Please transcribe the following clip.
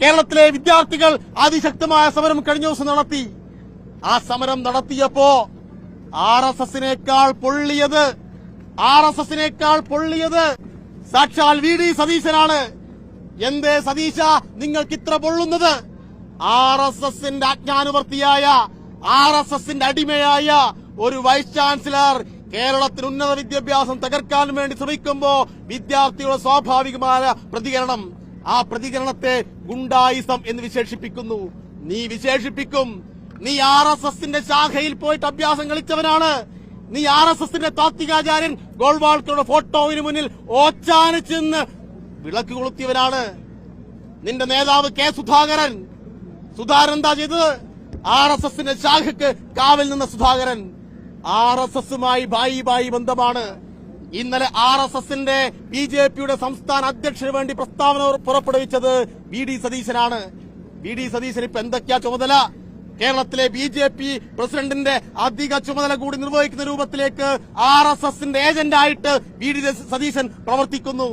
കേരളത്തിലെ വിദ്യാർത്ഥികൾ അതിശക്തമായ സമരം കഴിഞ്ഞ ദിവസം നടത്തി. ആ സമരം നടത്തിയപ്പോ ആർഎസ്എസിനേക്കാൾ പൊള്ളിയത് സാക്ഷാൽ വി.ഡി. സതീശനാണ്. എന്തേ സതീശ നിങ്ങൾക്ക് ഇത്ര പൊള്ളുന്നത്? ആർഎസ്എസിന്റെ ആജ്ഞാനുവർത്തിയായ, ആർഎസ്എസിന്റെ അടിമയായ ഒരു വൈസ് ചാൻസലർ കേരളത്തിൽ ഉന്നത വിദ്യാഭ്യാസം തകർക്കാൻ വേണ്ടി ശ്രമിക്കുമ്പോ വിദ്യാർത്ഥികളുടെ സ്വാഭാവികമായ പ്രതികരണം, ആ പ്രതികരണത്തെ ഗുണ്ടായിസം എന്ന് വിശേഷിപ്പിക്കുന്നു. നീ ആർഎസ്എസിന്റെ ശാഖയിൽ പോയിട്ട് അഭ്യാസം കളിച്ചവനാണ്. നീ ആർഎസ്എസിന്റെ താത്വികാചാര്യൻ ഗോൾവാൾക്കറുടെ ഫോട്ടോവിന് മുന്നിൽ ഓച്ചാനിച്ചെന്ന് വിളക്ക് കൊളുത്തിയവനാണ്. നിന്റെ നേതാവ് കെ സുധാകരൻ എന്താ ചെയ്തത്? ആർഎസ്എസിന്റെ ശാഖയ്ക്ക് കാവൽ നിന്ന സുധാകരൻ ആർഎസ്എസുമായി ബായി ബന്ധമാണ്. ഇന്നലെ ആർഎസ്എസിന്റെ ബിജെപിയുടെ സംസ്ഥാന അധ്യക്ഷന് വേണ്ടി പ്രസ്താവന പുറപ്പെടുവിച്ചത് വി.ഡി. സതീശനാണ്. വി.ഡി. സതീശൻ ഇപ്പൊ എന്തൊക്കെയാ ചുമതല? കേരളത്തിലെ ബിജെപി പ്രസിഡന്റിന്റെ അധിക ചുമതല കൂടി നിർവഹിക്കുന്ന രൂപത്തിലേക്ക് ആർഎസ്എസിന്റെ ഏജന്റായിട്ട് വി.ഡി. സതീശൻ പ്രവർത്തിക്കുന്നു.